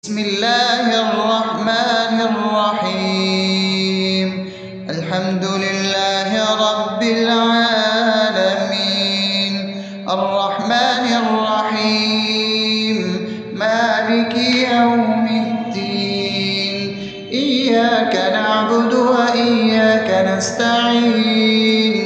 بسم الله الرحمن الرحيم. الحمد لله رب العالمين، الرحمن الرحيم، مالك يوم الدين. إياك نعبد وإياك نستعين،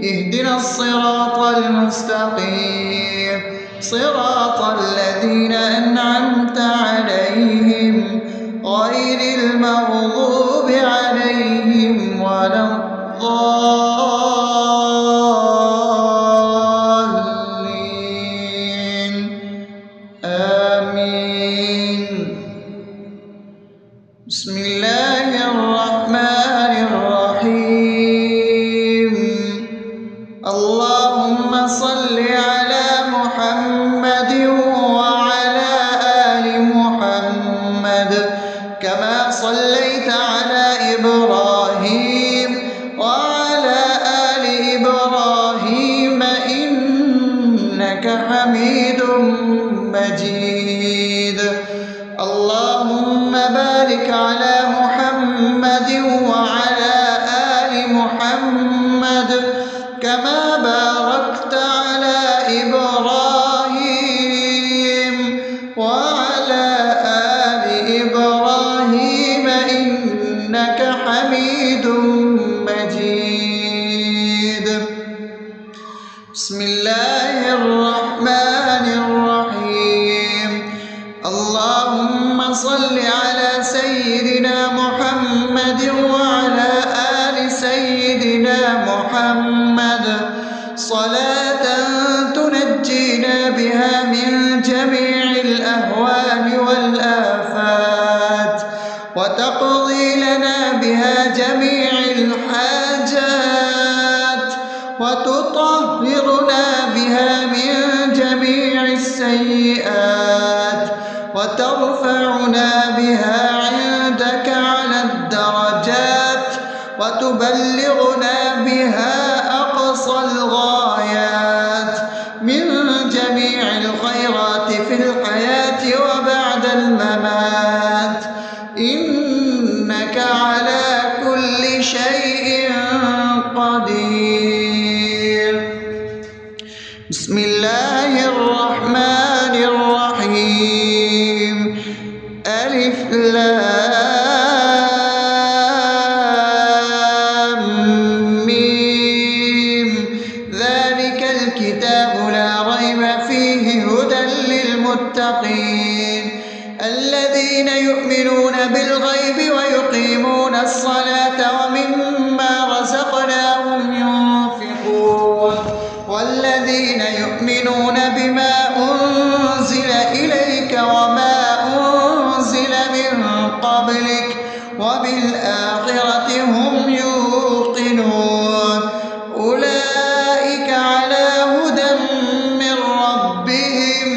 اهدنا الصراط المستقيم، صراط الذين أنعمت عليهم غير المغضوب عليهم ولا الضالين. آمين. بسم الله الرحمن الرحيم. اللهم صل على محمد وعلى آل محمد كما صليت على إبراهيم وعلى آل إبراهيم إنك حميد مجيد. اللهم بارك على محمد وعلى آل محمد كما باركت على إبراهيم وعلى آل إبراهيم إنك حميد مجيد. بسم الله الرحمن الرحيم. اللهم صل على سيدنا محمد وعلى آل سيدنا محمد صلاة تنجينا بها من جميع الأهوال والآفات، وتقضي لنا بها جميع الحاجات، وتطهرنا بها من جميع السيئات، وترفعنا بها عندك على الدرجات، وتبلغنا بها أقصى الغايات من جميع الخيرات في الحياة وبعد الممات، إنك على كل شيء قدير. بسم الله الرحمن الرحيم. ألف لام ميم. ذلك الكتاب لا ريب فيه هدى للمتقين الذين يؤمنون بالغيب ويقيمون الصلاة ومما رزقناهم ينفقون والذين يؤمنون بما أنزل إليك وما أنزل من قبلك وبالآخرة هم يوقنون أولئك على هدى من ربهم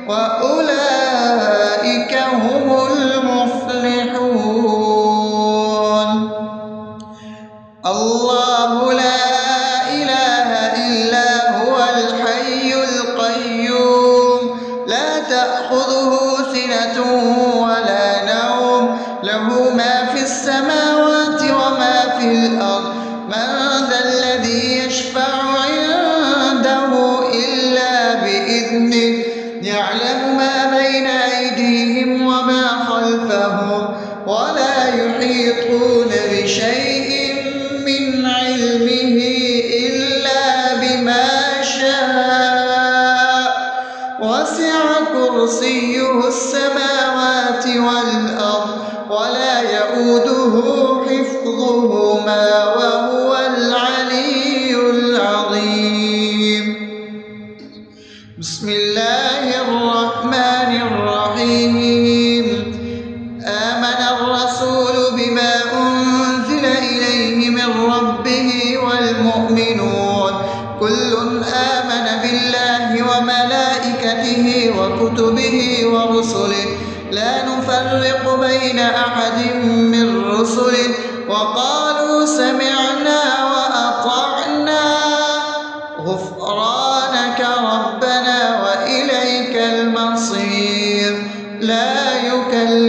وأولئك هم المفلحون. الله لا إله إلا هو الحي القيوم لا تأخذه سنة ولا نوم له ما في السماوات وما في الأرض. من ذا الذي يشفع عنده إلا بإذنه يعلم ما بين أيديهم وما خلفهم ولا يحيطون بشيء من علمه إلا بما شاء وسع كرسيه السماوات والأرض ولا يؤوده حفظهما وهو العلي العظيم. بسم الله الرحمن الرحيم. آمن الرسول بما أنزل إليه من ربه والمؤمنون كل آمن بالله وملائكته وكتبه ورسله لا نفرق بين أحد من رسله وقالوا سمعنا وأطعنا غفرانك ربنا وإليك المصير. لا يكلف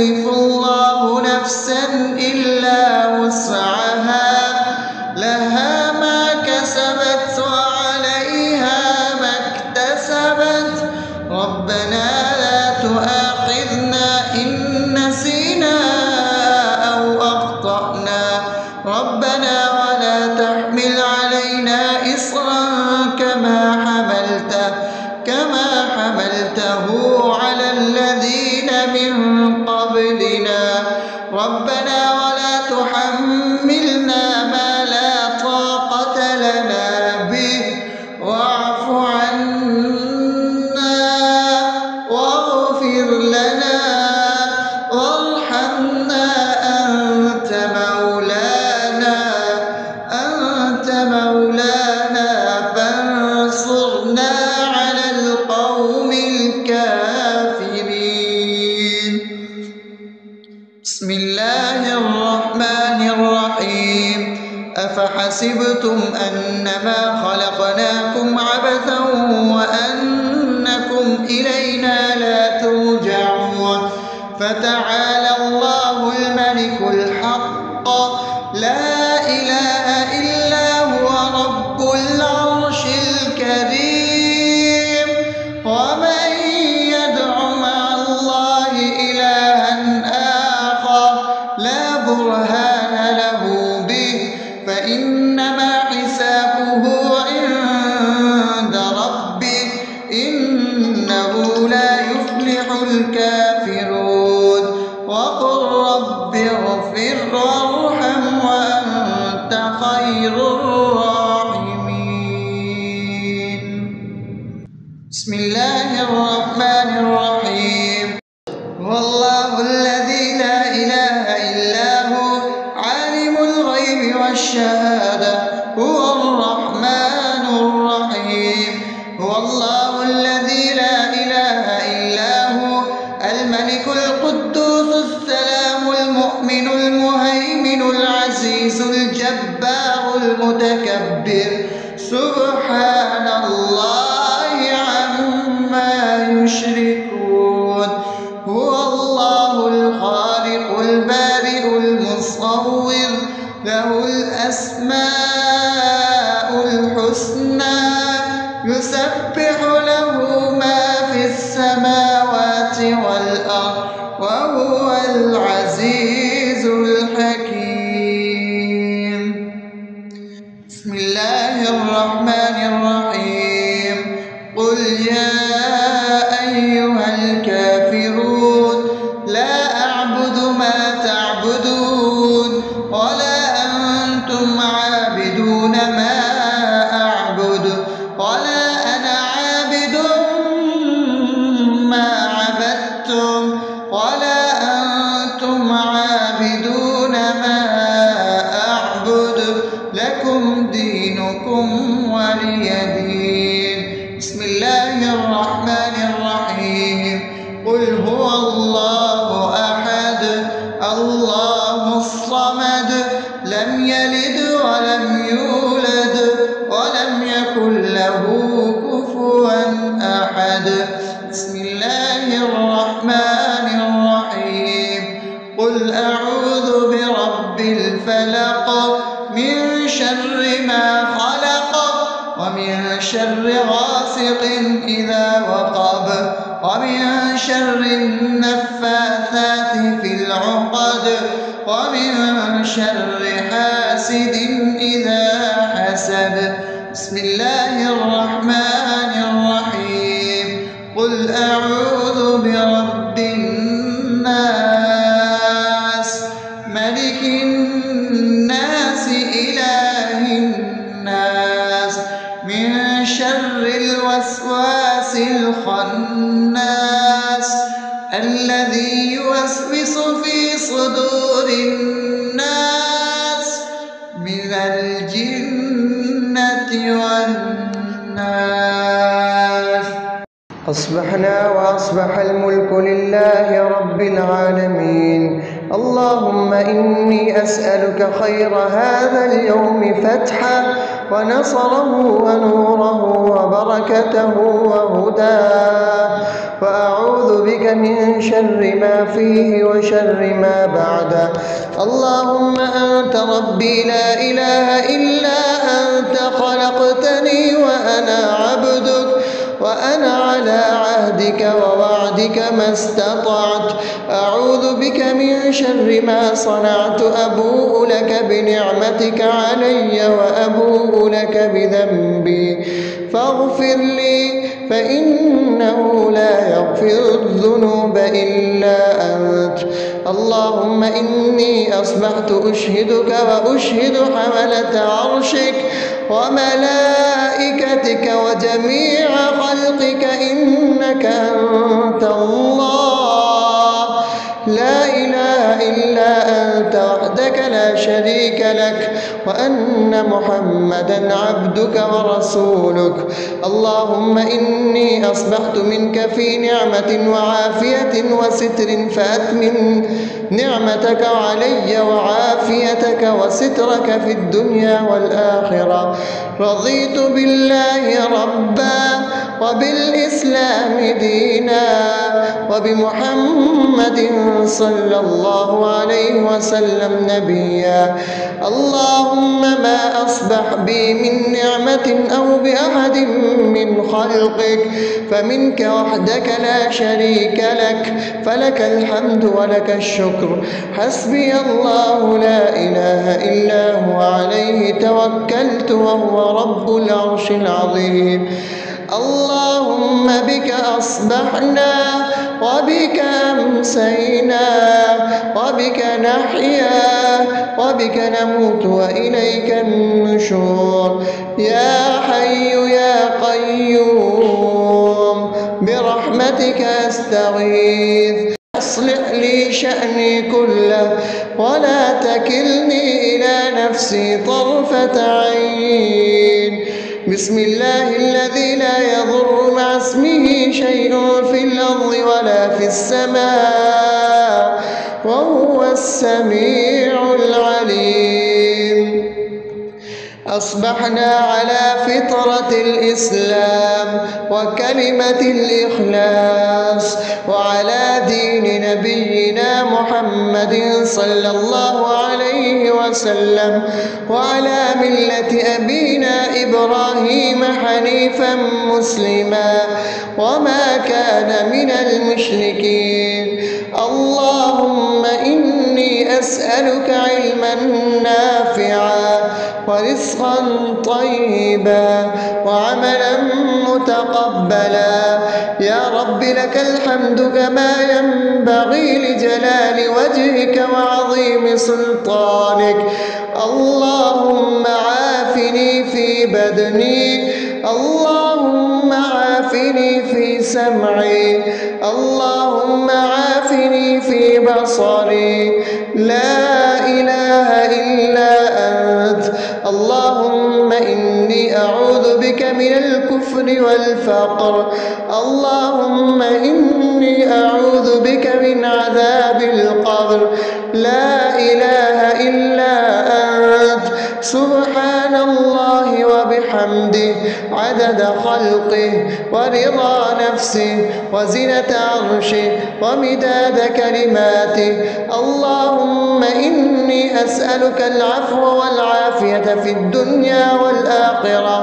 قبلنا ربنا ولا تحملنا ما لا طاقة لنا به واعف عنا واغفر لنا وارحمنا أنت مولانا فانصرنا على القوم الكافرين. بسم الله الرحمن الرحيم. أفحسبتم أنما خلقناكم عبثا وأنكم إلينا لا ترجعون فتعالى الله الملك الحق لا إله إلا هو رب العرش الكريم. ومن يدع مع الله إلها آخر لا برهان له به فإنما حسابه عند ربه إنه لا يفلح الكافرون. وقل رب اغفر وارحم وأنت خير الراحمين. بسم الله الرحمن الرحيم. هو الله الذي لا إله إلا هو عالم الغيب والشهادة هو الرحمن الرحيم. هو الله الذي لا إله إلا هو الملك القدوس السلام المؤمن المهيمن العزيز الجبار المتكبر سبحان الله عما يشركون. هو الله الخالق البارئ المصور له الأسماء الحسنى يسبح له ما في السماوات والأرض وهو العزيز الحكيم. بسم الله الرحمن الرحيم. قل يا أيها الكافرون لا أعبد ما تعبدون ولا أنتم عابدون ما أعبد ولا أنا عابد ما عبدتم ولا أنتم عابدون ما أعبد لكم دينكم ولي دين. بسم الله الرحمن الرحيم. قل هو الله أحد الله الصمد لم يلد ولم يولد ولم يكن له كفوا أحد. بسم الله الرحمن الرحيم. قل أعوذ برب الفلق من شر ما خلق ومن شر غاسق إذا وقب ومن شر النفاثات في العقد ومن شر حاسد إذا حسد. بسم الله الرحمن الرحيم. قل أعوذ برب الناس ملك الناس إله الناس من شر الوسواس الخناس الذي يوسوس في صدور الناس من الجنة والناس. أصبحنا وأصبح الملك لله رب العالمين. اللهم إني أسألك خير هذا اليوم فتحه ونصره ونوره وبركته وهداه وأعوذ بك من شر ما فيه وشر ما بعده. اللهم أنت ربي لا إله إلا أنت خلقتني وأنا عبدك وأنا على عهدك ووعدك ما استطعت. أعوذ بك من شر ما صنعت. أبوء لك بنعمتك علي وأبوء لك بذنبي فاغفر لي فإنه لا يغفر الذنوب إلا أنت. اللهم إني أصبحت أشهدك وأشهد حملة عرشك وملائكتك وجميع خلقك إنك أنت الله لا إله إلا أنت وحدك لا شريك لك وأن محمدا عبدك ورسولك. اللهم إني أصبحت منك في نعمة وعافية وستر فأتمم نعمتك علي وعافيتك وسترك في الدنيا والآخرة. رضيت بالله ربا وبالإسلام دينا وبمحمد صلى الله عليه وسلم نبيا. اللهم ما أصبح بي من نعمة أو بأحد من خلقك فمنك وحدك لا شريك لك فلك الحمد ولك الشكر. حسبي الله لا إله إلا هو عليه توكلت وهو رب العرش العظيم. اللهم بك أصبحنا وبك أمسينا وبك نحيا وبك نموت وإليك النشور. يا حي يا قيوم برحمتك أستغيث أصلح لي شأني كله ولا تكلني إلى نفسي طرفة عين. بسم الله الذي لا يضر مع اسمه شيء في الأرض ولا في السماء وهو السميع العليم. أصبحنا على فطرة الإسلام وكلمة الإخلاص وعلى دين نبينا محمد صلى الله عليه وسلم وعلى ملة أبينا إبراهيم حنيفا مسلما وما كان من المشركين. اللهم إني أسألك علما نافعا ورزقا طيبا وعملا متقبلا. يا رب لك الحمد كما ينبغي لجلال وجهك وعظيم سلطانك. اللهم عافني في بدني اللهم عافني في سمعي اللهم عافني في بصري. لا إله إلا أنت. اللهم إني أعوذ بك من الكفر والفقر. اللهم إني أعوذ بك من عذاب القبر. لا إله إلا أنت. سبحان الله وبحمده عدد خلقه ورضا نفسه وزنة عرشه ومداد كلماته. اللهم إني أسألك العفو والعافية في الدنيا والآخرة.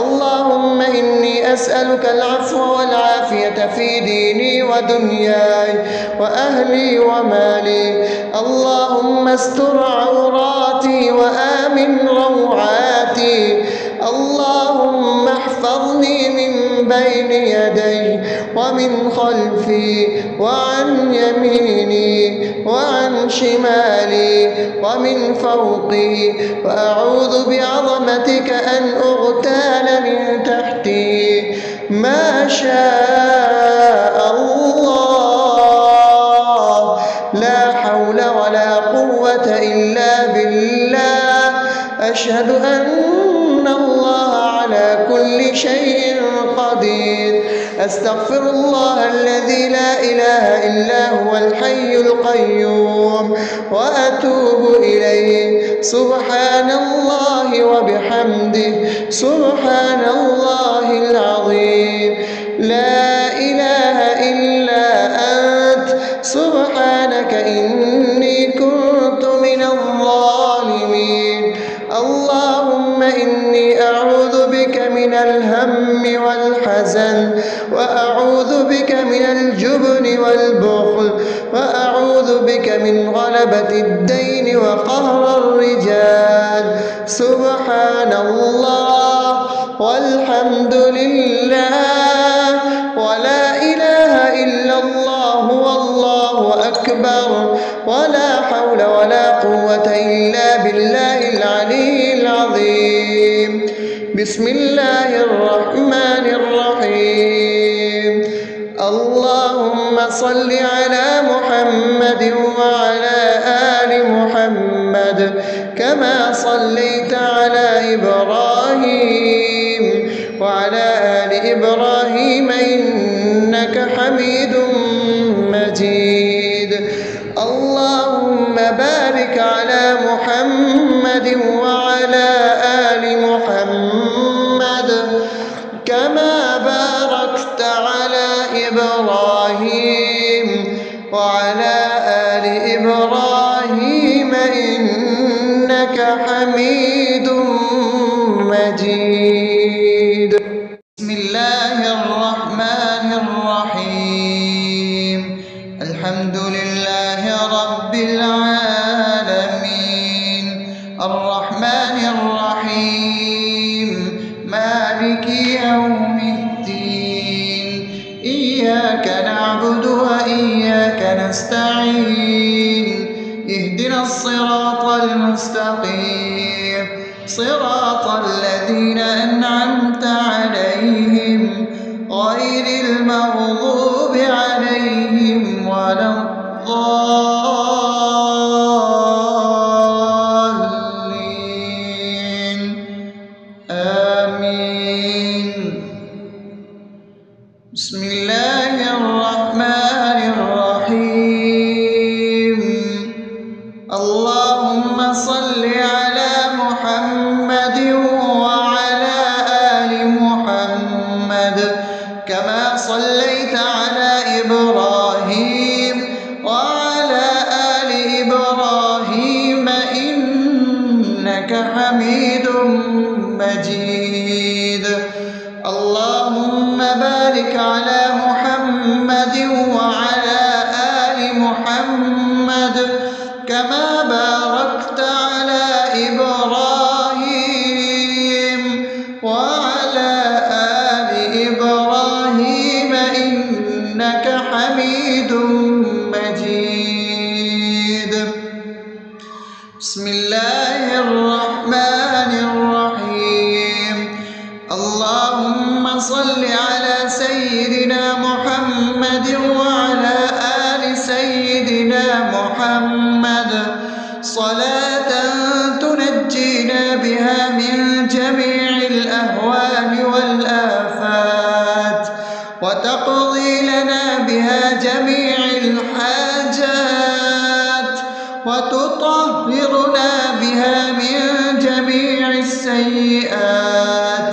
اللهم إني أسألك العفو والعافية في ديني ودنياي وأهلي ومالي. اللهم استر عوراتي وآمن روعاتي. اللهم احفظني من بين يدي ومن خلفي وعن يميني وعن شمالي ومن فوقي وأعوذ بعظمتك أن أغتال من تحتي. ما شاء الله لا حول ولا قوة إلا بالله. أشهد أن الله على كل شيء قدير. أستغفر الله الذي لا إله إلا هو الحي القيوم وأتوب إليه. سبحان الله وبحمده سبحان الله العظيم. لا إله إلا أنت سبحانك إني كنت من الظالمين. اللهم إني أعوذ بك من الهم والحزن وأعوذ بك من الجبن والبخل وأعوذ بك من غلبة الدين وقهر الرجال. سبحان الله والحمد لله ولا إله إلا الله والله أكبر. أكبر، ولا حول ولا قوة إلا بالله العلي العظيم. بسم الله الرحمن الرحيم. اللهم صل على محمد وعلى آل محمد كما صليت على إبراهيم وعلى آل إبراهيم إنك حميد مجيد. اللهم بارك على محمد وعلى آل محمد كما باركت على إبراهيم وعلى آل إبراهيم إنك حميد مجيد. بسم الله الرحمن الرحيم. الحمد لله رب العالمين الرحمن الرحيم مالك يوم الدين. إياك نعبد وإياك نستعين. اهدنا الصراط المستقيم صراط الذين أنعمت عليهم غير المغضوب عليهم ولا الضالين. آمين. بسم الله الرحمن الرحيم. اللهم صل على محمد وعلى آل محمد كما صليت على إبراهيم وعلى آل إبراهيم إنك حميد مجيد. اللهم بارك على محمد وعلى آل محمد كما باركت على إبراهيم وعلى آل إبراهيم إنك حميد مجيد. بسم الله الرحمن الرحيم. اللهم صل على سيدنا محمد وعلى آل سيدنا محمد صلاة تنجينا بها من جميع الأهوال والآفات وتقضي لنا بها جميع الحاجات وتطهرنا بها من جميع السيئات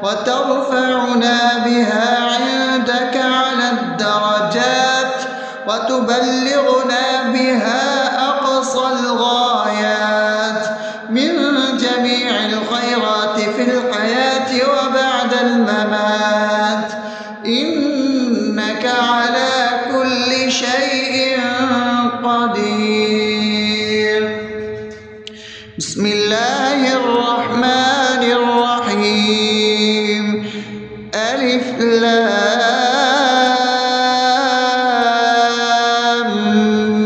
وترفعنا بها عندك على الدرجات وتبلغنا بها أقصى الغايات من جميع الخيرات في الحياة وبعد الممات إنك على كل شيء قدير. بسم الله الرحمن الرحيم. ألف لام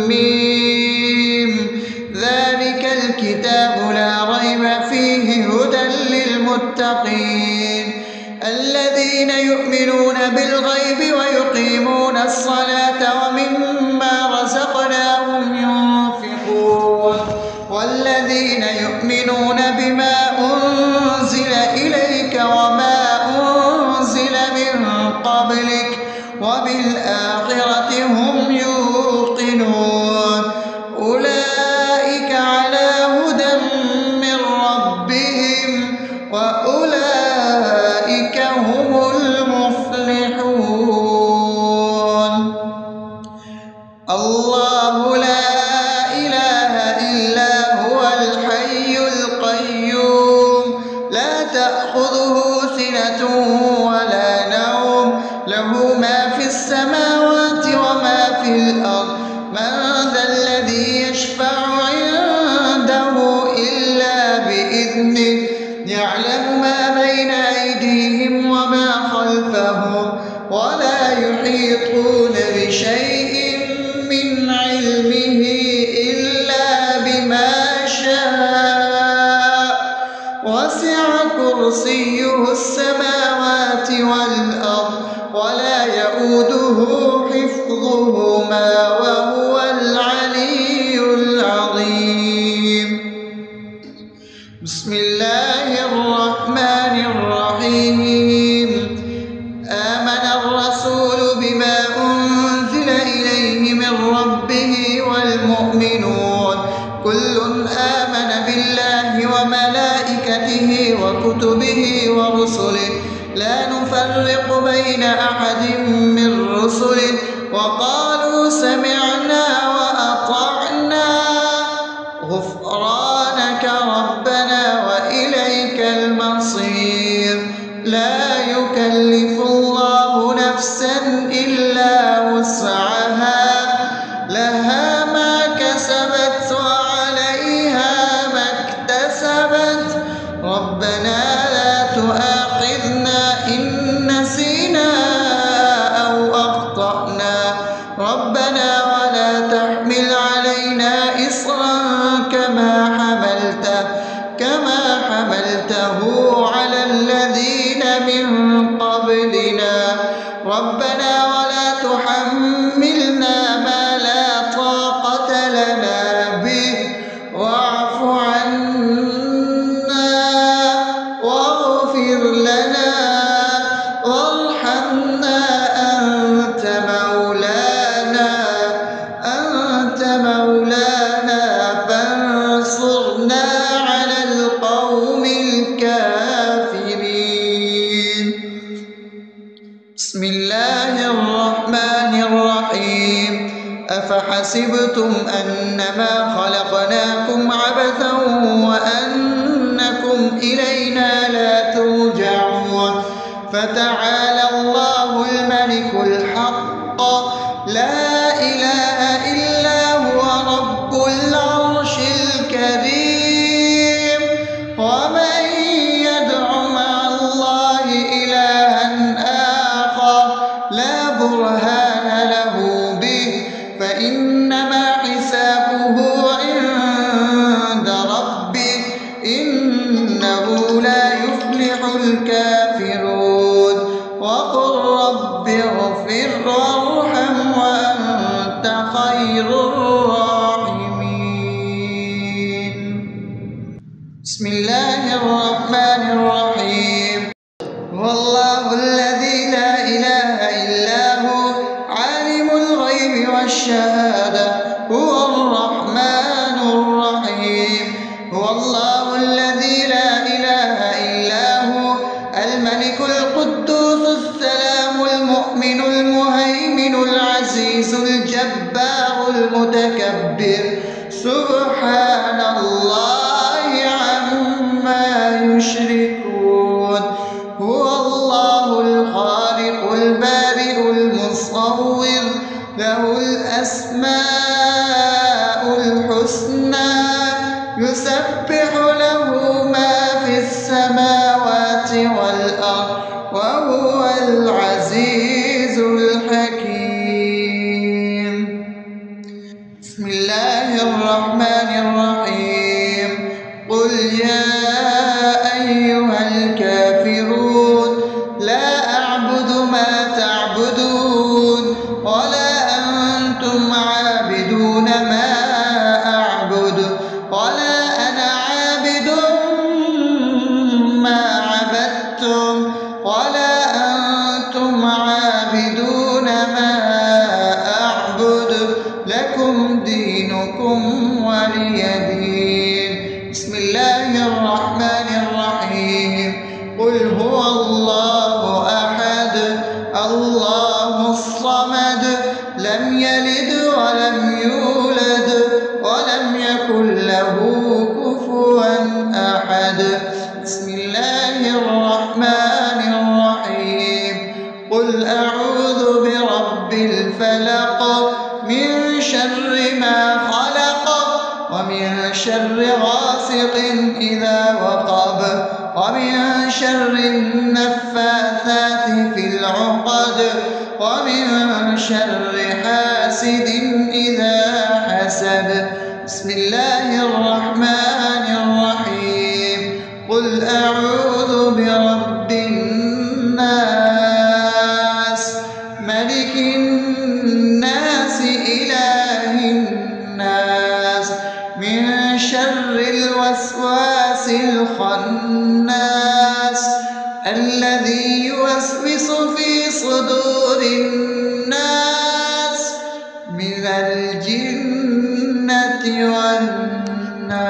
ميم. ذلك الكتاب لا ريب فيه هدى للمتقين الذين يؤمنون بالغيب ويقيمون الصلاة ومما رزقناهم ينفقون والذين يؤمنون بما أنزل إليك وما أنزل من قبلك وبالآخرة هم يوقنون أولئك على هدى من ربهم وأولئك هم المفلحون. الله لا إله إلا هو الحي القيوم لا تأخذه سنة ولا نوم له ما في السماوات وما في الأرض. من ذا الذي يشفع عنده إلا بإذنه يعلم ما بين أيديهم وما خلفهم ولا يحيطون بشيء من علمه يؤمنون كل آمن بالله وملائكته وكتبه ورسله لا نفرق بين أحد من رسله وقالوا سمعنا وأطعنا غفرانك ربنا وإليك المصير لا يكلف الله نفسا إلا وسعها لها ما كسبت وعليها ما اكتسبت ربنا لا تؤاخذنا إن نسينا أو أخطأنا ربنا ولا تحمل علينا إصرا كما حملته على الذين من قبلنا ربنا ولا تحملنا ما لا طاقة لنا به واعف عنا واغفر لنا وارحمنا أنت مولانا فانصرنا على القوم الكافرين. بسم الله الرحمن الرحيم أفحسبتم أنما خلقناكم عبثا وأنكم إلينا لا ترجعون فتعالى الله الملك الحق لا إله إلا هو رب العرش الكريم ومن يدع مع الله إلها آخر لا برهان له به فإنما حسابه عند ربه إنه لا يفلح الكافرون وقل رب اغفر وارحم وأنت خير الراحمين. بسم الله الرحمن الرحيم هو الله الذي لا إله إلا هو عالم الغيب والشهادة هو الرحمن الرحيم هو الله الذي لا إله إلا هو الملك القدوس السلام المؤمن المهيمن العزيز الجبار المتكبر سبحان الله عما يشركون هو الله الخالق البارئ المصور له الأسماء الحسنى يسبح له ما في السماوات والأرض وهو العزيز الحكيم. بسم الله الرحمن الرحيم قل يا أيها الكافرون لا أعبد ما تعبدون ولا أنتم عابدون ما أعبد ولا أنا عابد ما عبدتم ولا أنتم عابدون ما أعبد لكم دينكم ولي دين. بسم الله الرحمن الرحيم قل هو الله أحد الله الصمد لم يلد ولم يولد ولم يكن له كفوا أحد. بسم الله الرحمن الرحيم قل أعوذ برب الفلق من شر ما خلق ومن شر غاسق إذا وقب ومن شر النفاثات في العقد ومن شر حاسد إذا حسد. بسم الله الرحمن الرحيم قل أعوذ برب الناس ملك الناس إله الناس من شر الوسواس الخناس الذي يوسوس في صدور الناس من الجنة والناس.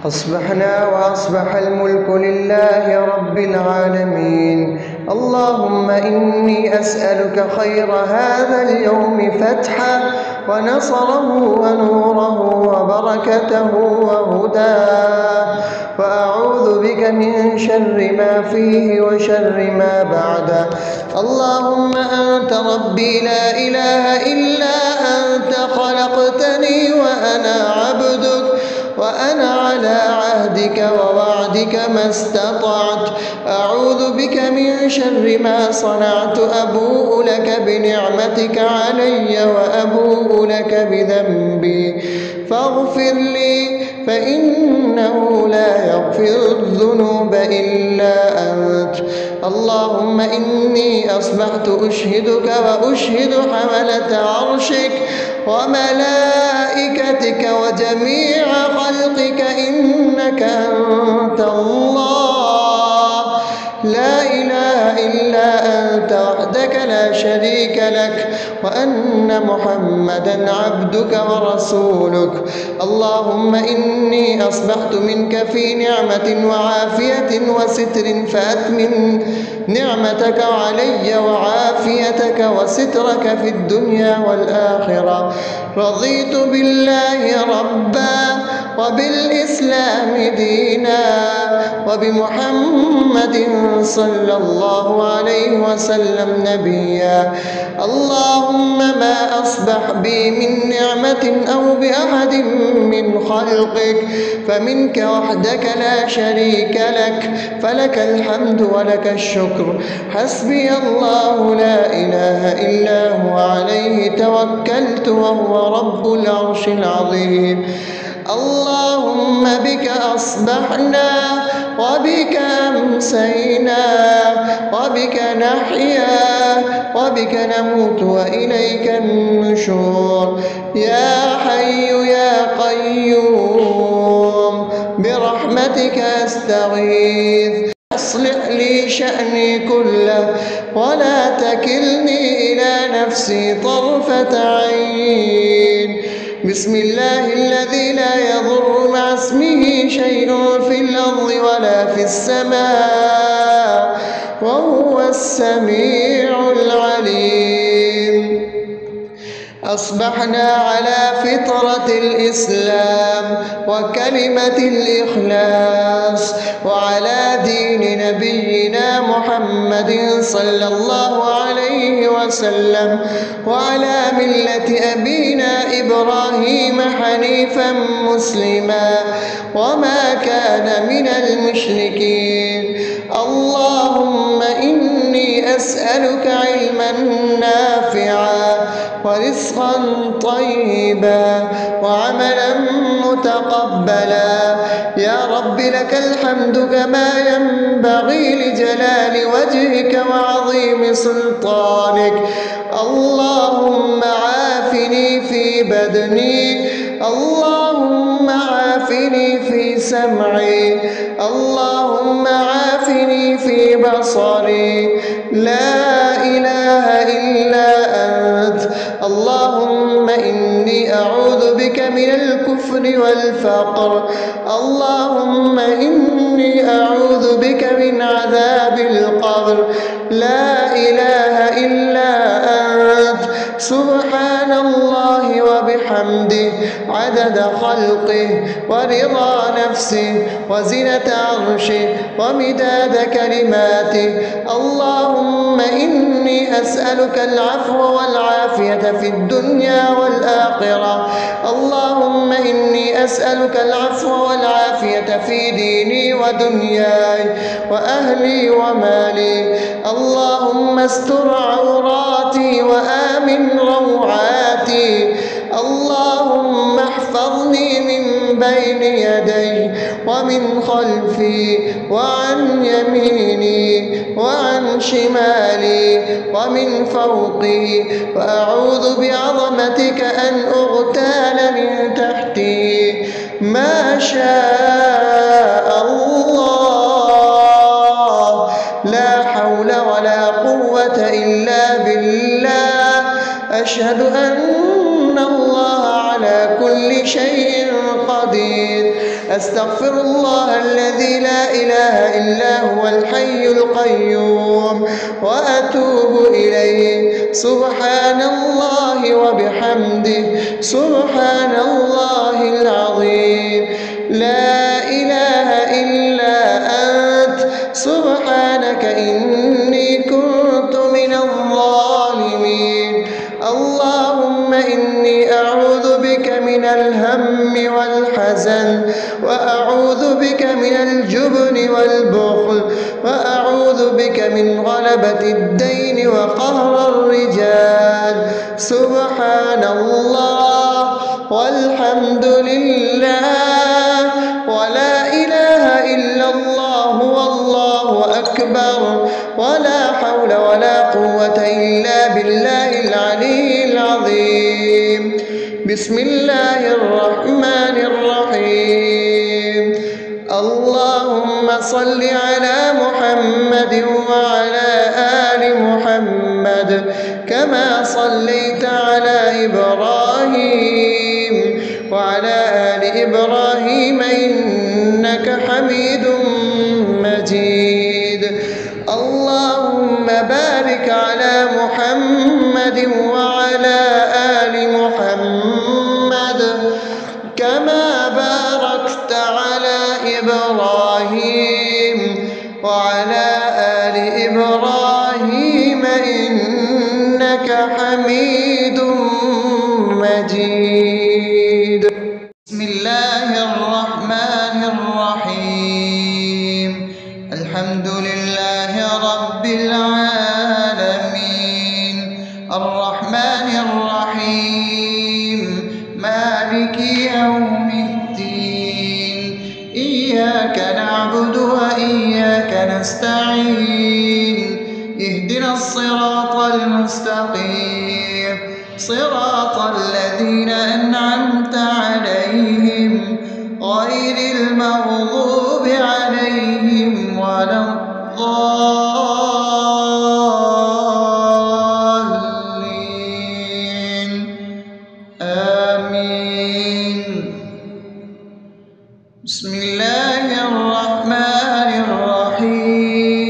أصبحنا وأصبح الملك لله رب العالمين. اللهم إني أسألك خير هذا اليوم فتحه ونصره ونوره وبركته وهداه، وأعوذ بك من شر ما فيه وشر ما بعده. اللهم أنت ربي لا إله إلا أنت، خلقتني وأنا عبدك، وأنا على عهدك ووعدك ما استطعت. أعوذ بك من شر ما صنعت، أبوء لك بنعمتك علي وأبوء لك بذنبي، فاغفر لي فإنه لا يغفر الذنوب إلا أنت. اللهم إني أصبحت أشهدك وأشهد حملة عرشك وملائكتك وجميع خلقك إنك أنت الله، لا إله إلا أنت وحدك لا شريك لك، وأن محمدا عبدك ورسولك. اللهم إني أصبحت منك في نعمة وعافية وستر، فأتمم نعمتك علي وعافيتك وسترك في الدنيا والآخرة. رضيت بالله ربا وبالإسلام دينا وبمحمد صلى الله عليه وسلم نبيا. اللهم ما أصبح بي من نعمة أو بأحد من خلقك فمنك وحدك لا شريك لك، فلك الحمد ولك الشكر. حسبي الله لا إله إلا هو، عليه توكلت وهو رب العرش العظيم. اللهم بك أصبحنا وبك أمسينا وبك نحيا وبك نموت وإليك النشور. يا حي يا قيوم برحمتك أستغيث، أصلح لي شأني كله ولا تكلني إلى نفسي طرفة عين. بسم الله الذي لا يضر مع اسمه شيء في الأرض ولا في السماء وهو السميع العليم. أصبحنا على فطرة الإسلام وكلمة الإخلاص وعلى دين نبينا محمد صلى الله عليه وسلم وعلى ملة أبينا إبراهيم حنيفا مسلما وما كان من المشركين. اللهم إني أسألك علما نافعا ورزقا طيبا وعملا متقبلا. يا رب لك الحمد كما ينبغي لجلال وجهك وعظيم سلطانك. اللهم عافني في بدني، اللهم عافني في سمعي، اللهم عافني في بصري. لا إله إلا أنت. اللهم إني أعوذ بك من الكفر والفقر. اللهم إني أعوذ بك من عذاب القبر. لا إله إلا أنت. سبحان الله وبحمده عدد خلقه ورضا نفسه وزنة عرشه ومداد كلماته. اللهم إني أسألك العفو والعافية في الدنيا والآخرة. اللهم إني أسألك العفو والعافية في ديني ودنياي وأهلي ومالي. اللهم استر عوراتي وآمن روعاتي. اللهم احفظني من بين يدي ومن خلفي وعن يميني وعن شمالي ومن فوقي، وأعوذ بعظمتك أن أغتال من تحتي. ما شاء الله، لا حول ولا قوة إلا بالله. أشهد أن الله أستغفر الله الذي لا إله إلا هو الحي القيوم وأتوب إليه. سبحان الله وبحمده سبحان الله العظيم. لا إله إلا أنت سبحانك إني كنت من الظالمين. اللهم إني أعوذ بك من الهم والحزن، وأعوذ بك من الجبن والبخل، وأعوذ بك من غلبة الدين وقهر الرجال. سبحان الله والحمد لله ولا إله إلا الله والله أكبر ولا حول ولا قوة إلا بالله العلي العظيم. بسم الله الرحمن الرحيم. اللهم صل على محمد وعلى آل محمد كما صليت على إبراهيم وعلى آل إبراهيم إنك حميد مجيد. اللهم بارك على محمد وعلى آل محمد كما باركت على إبراهيم وعلى آل إبراهيم إنك حميد مجيد. بسم الله الرحمن الرحيم. الحمد لله رب العالمين الرحمن الرحيم مالك يوم الدين. إياك نعبد وإياك نستعين. اهدنا الصراط المستقيم صراط الذين أنعمت عليهم غير المغضوب عليهم ولا الضالين. آمين. بسم الله الرحمن الرحيم.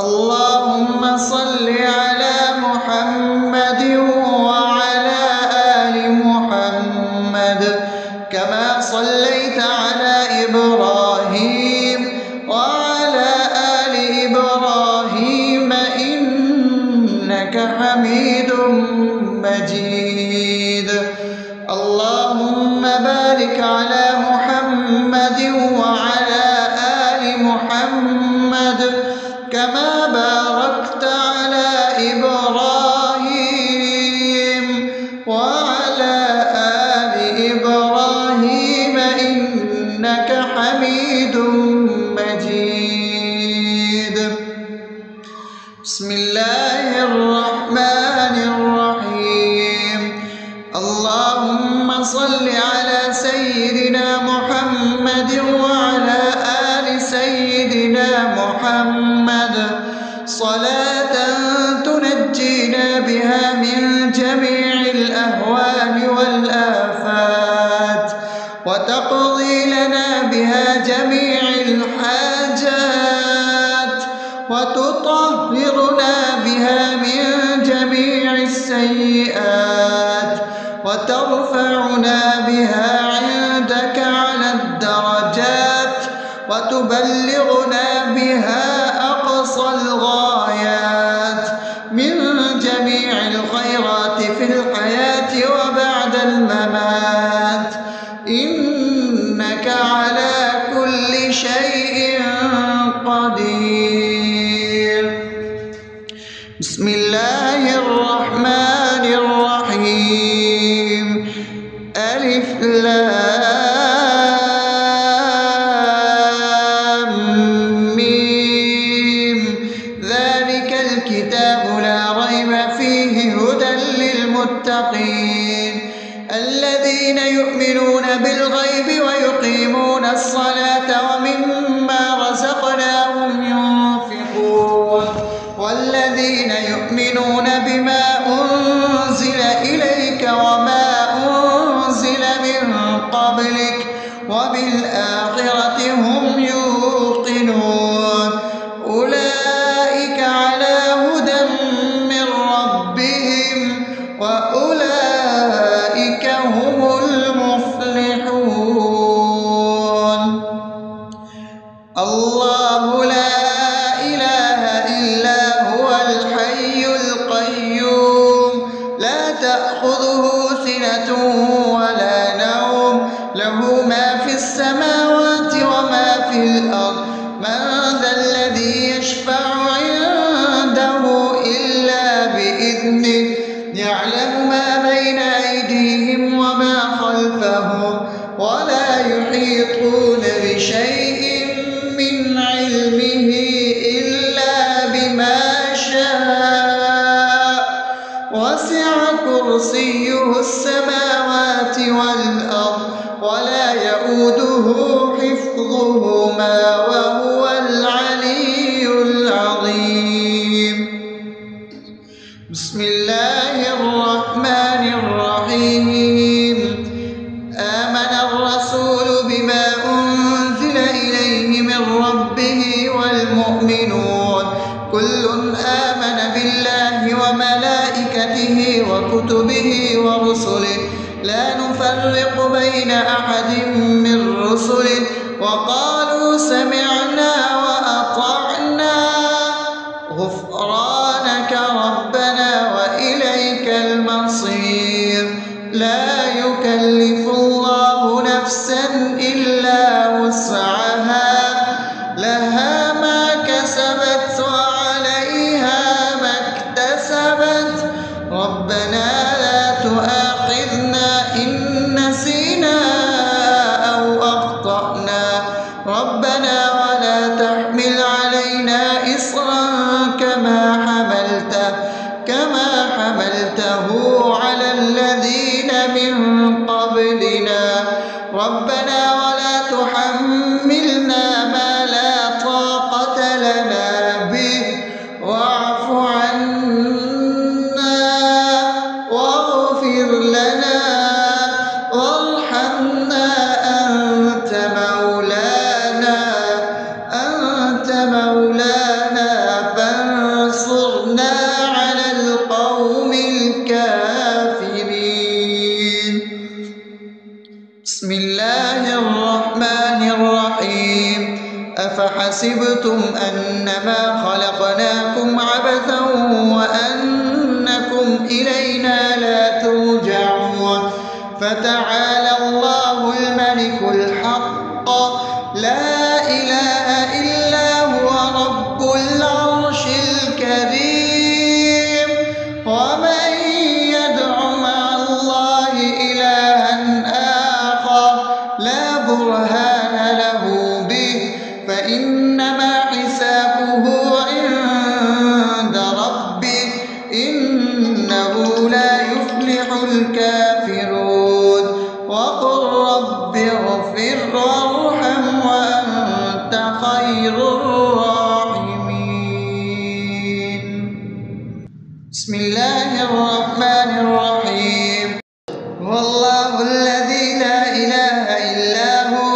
اللهم صل على محمد وعلى آل محمد كما صليت على إبراهيم وعلى آل إبراهيم إنك حميد مجيد. اللهم بارك على محمد وعلى آل محمد كما باركت على إبراهيم وعلى آل إبراهيم إنك حميد مجيد. بسم الله الرحمن الرحيم. اللهم صل على سيدنا محمد وعلى آل سيدنا محمد صلاة تنجينا بها من جميع الأهوال والآفات وتقضي لنا بها جميع الحاجات وتطهرنا بها من جميع السيئات وترفعنا بها عندك على الدرجات وتبلغنا بها أقصى الغايات من جميع الخيرات في الحياة وبعد الممات إنك على كل شيء قدير. بسم الله الرحمن الرحيم. ألف لام ميم. ذلك الكتاب لا ريب فيه هدى للمتقين الذين يؤمنون بالغيب ويقيمون الصلاة ومما رزقناهم ينفقون والذين يؤمنون بما أنزل إليك وما أنزل من قبلك السماوات والأرض ولا يؤوده حفظهما وهو العلي العظيم. بسم الله الرحمن الرحيم. آمن الرسول بما أنزل إليه من ربه والمؤمنون كل آمن بالله وملائكته وكتبه ورسله لا نفرق بين أحد من رسله وقالوا سمعنا وأطعنا غفرانك ربنا وإليك المصير. لا يكلف الله نفسا إلا وسعها لها ما كسبت وعليها ما اكتسبت ربنا لا تؤاخذنا إن نسينا أو أخطأنا ربنا ولا تحمل علينا إصرا كما حملته على الذين من قبلنا ربنا ولا تحملنا ما لا طاقة لنا به واعف عنا واغفر لنا وارحمنا أنت مولانا فانصرنا على القوم الكافرين. بسم الله الرحمن الرحيم. أفحسبتم أنما خلقناكم عبثا وأنكم إلينا لا ترجعون فتعالى الله الملك الحق لا إله إلا هو رب العرش الكريم. ومن يدع مع الله إلها آخر لا برهان له به فإنما حسابه عند ربه إنه لا يفلح الكافرون. وقل رب اغفر وارحم وأنت خير الراحمين. بسم الله الرحمن الرحيم. هو الله الذي لا إله إلا هو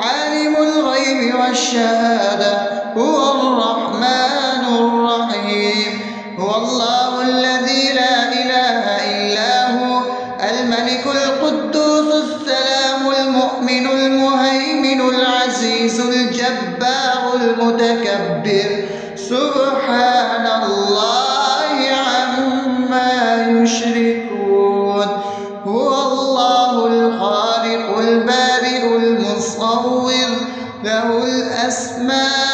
عالم الغيب والشهادة هو الرحمن الرحيم. هو الله الذي لا إله إلا هو الملك القدوس السلام المؤمن المهيمن العزيز الجبار المتكبر سبحان الله عما يشركون. هو الله الخالق البارئ المصور له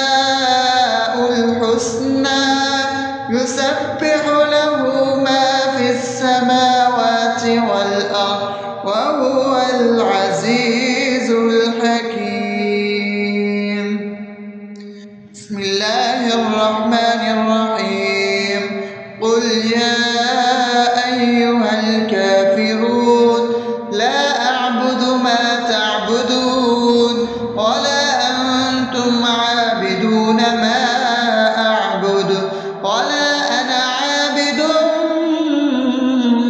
الأسماء الحسنى يسبح له ما في السماوات والأرض وهو العزيز الحكيم. بسم الله الرحمن الرحيم. قل يا أيها الكافرون لا أعبد ما تعبدون ولا أنتم عابدون ما أعبد ولا أنا عابد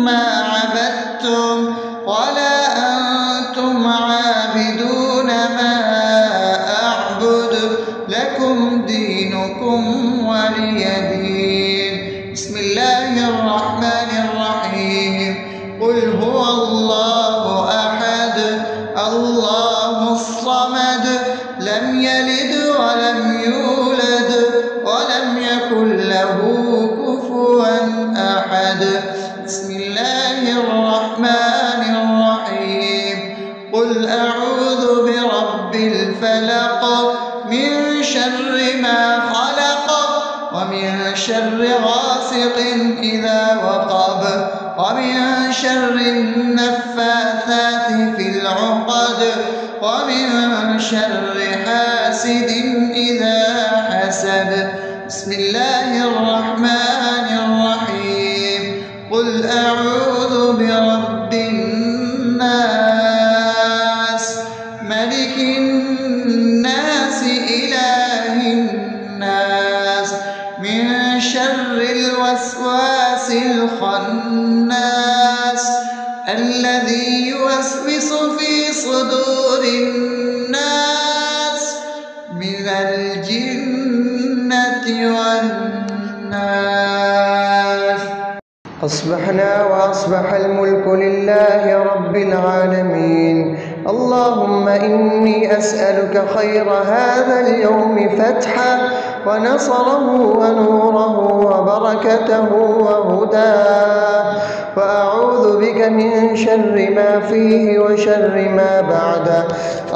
ما عبدتم ولا أنتم عابدون ما أعبد لكم دينكم ولي دين. بسم الله الرحمن الرحيم. قل هو الله أحد الله الصمد لم يلد ولم يولد ولم يكن له كفوا أحد. بسم الله الرحمن الرحيم. قل أعوذ برب الفلق من شر ما خلق ومن شر غاسق إذا وقب ومن شر النفاثات في العقد ومن شر حاسد إذا حسد. بسم الله الرحمن الرحيم. قل أعوذ برب الذي يوسوس في صدور الناس من الجنة والناس. أصبحنا وأصبح الملك لله رب العالمين. اللهم إني أسألك خير هذا اليوم فتحه ونصره ونوره وبركته وهداه، وأعوذ بك من شر ما فيه وشر ما بعده.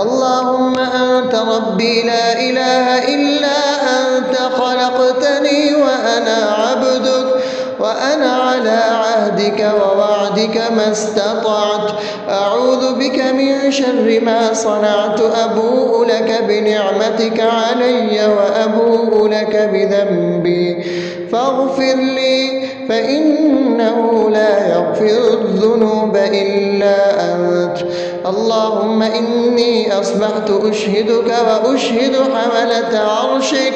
اللهم أنت ربي لا إله إلا أنت، خلقتني وأنا عبدك، وأنا على عهدك ووعدك ما استطعت. أعوذ بك من شر ما صنعت، أبوء لك بنعمتك علي وأبوء لك بذنبي، فاغفر لي فإنه لا يغفر الذنوب إلا أنت. اللهم إني أصبحت أشهدك وأشهد حملة عرشك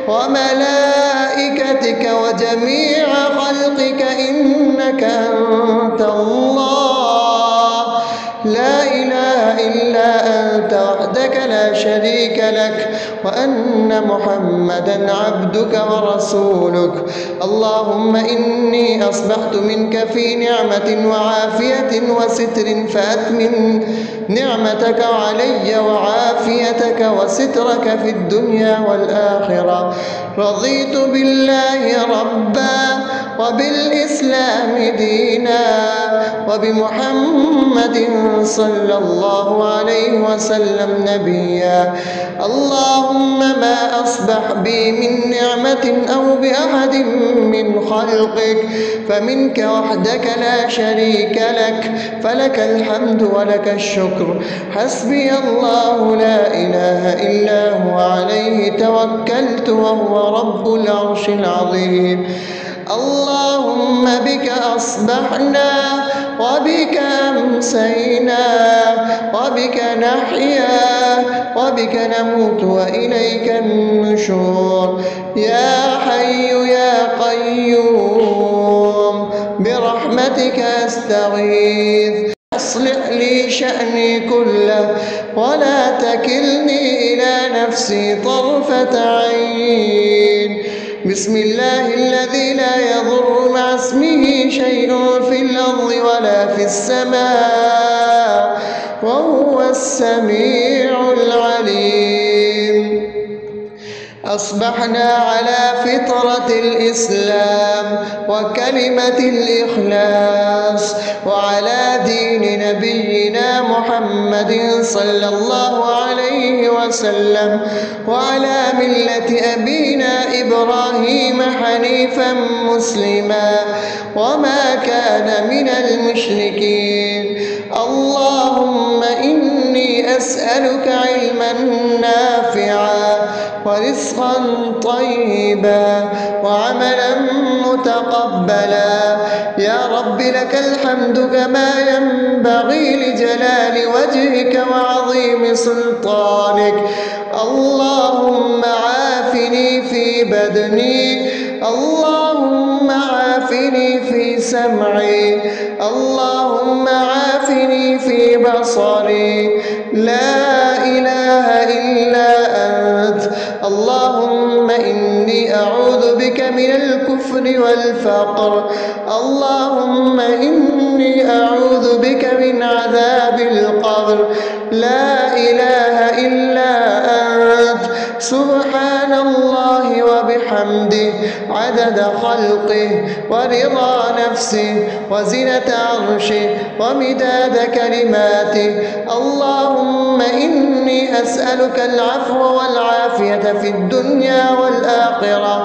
وملائكتك وجميع خلقك إنك أنت الله لا إله إلا أنت وحدك لا شريك لك، وأن محمدا عبدك ورسولك. اللهم إني أصبحت منك في نعمة وعافية وستر، فأتمم نعمتك علي وعافيتك وسترك في الدنيا والآخرة. رضيت بالله ربا وبالإسلام دينا وبمحمد صلى الله عليه وسلم نبيا. اللهم ما أصبح بي من نعمة أو بأحد من خلقك فمنك وحدك لا شريك لك، فلك الحمد ولك الشكر. حسبي الله لا إله إلا هو، عليه توكلت وهو رب العرش العظيم. اللهم بك أصبحنا وبك أمسينا وبك نحيا وبك نموت وإليك النشور. يا حي يا قيوم برحمتك أستغيث، أصلح لي شأني كله ولا تكلني إلى نفسي طرفة عين. بسم الله الذي لا يضر مع اسمه شيء في الأرض ولا في السماء وهو السميع العليم. أصبحنا على فطرة الإسلام وكلمة الإخلاص وعلى دين نبينا محمد صلى الله عليه وسلم وعلى ملة أبينا إبراهيم حنيفا مسلما وما كان من المشركين. اللهم إني أسألك علما نافعا ورزقا طيبا وعملا متقبلا. يا رب لك الحمد كما ينبغي لجلال وجهك وعظيم سلطانك. اللهم عافني في بدني، اللهم عافني في سمعي، اللهم عافني في بصري. لا إله إلا أنت. اللهم إني أعوذ بك من الكفر والفقر. اللهم إني أعوذ بك من عذاب القبر. لا إله إلا أنت. سبحان الله وبحمده عدد خلقه ورضا نفسه وزنة عرشه ومداد كلماته. اللهم إني أسألك العفو والعافية في الدنيا والآخرة.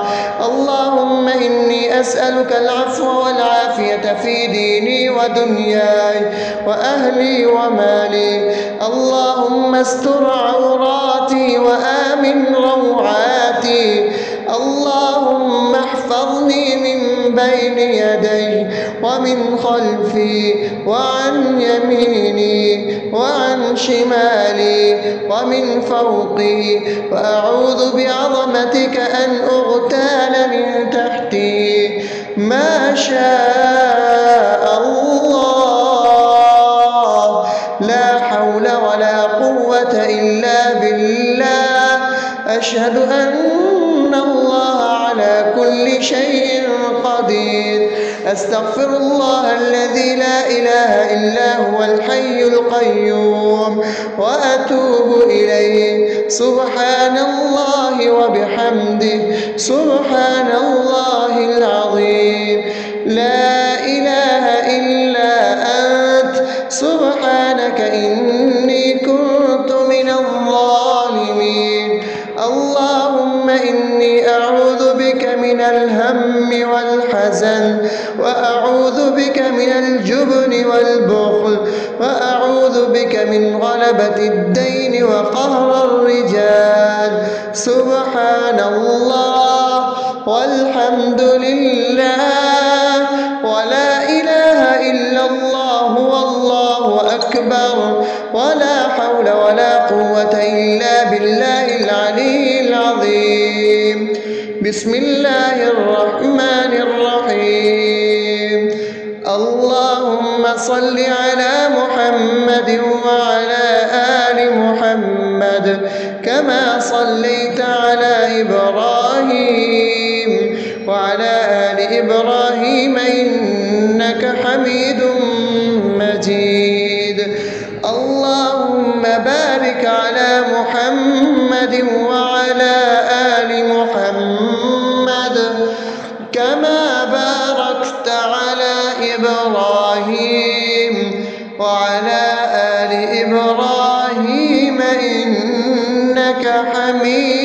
اللهم إني أسألك العفو والعافية في ديني ودنياي وأهلي ومالي. اللهم استر عوراتي وآمن روعاتي. اللهم احفظني من بين يدي ومن خلفي وعن يميني وعن شمالي ومن فوقي، وأعوذ بعظمتك أن أغتال من تحتي. ما شاء الله قوة إلا بالله. أشهد أن الله على كل شيء قدير. أستغفر الله الذي لا إله إلا هو الحي القيوم وأتوب إليه. سبحان الله وبحمده سبحان الله العظيم. لا إله إلا أنت سبحانك إني كنت من الظالمين. اللهم إني أعوذ بك من الهم والحزن، وأعوذ بك من الجبن والبخل، وأعوذ بك من غلبة الدين وقهر الرجال. سبحان الله والحمد لله ولا إله إلا الله والله أكبر ولا حول ولا قوة إلا بالله العلي العظيم. بسم الله الرحمن الرحيم. اللهم صل على محمد وعلى آل محمد كما صليت على إبراهيم وعلى آل إبراهيم إنك حميد مجيد. اللهم بارك على محمد وعلى آل محمد كما باركت على إبراهيم وعلى آل إبراهيم إنك حميد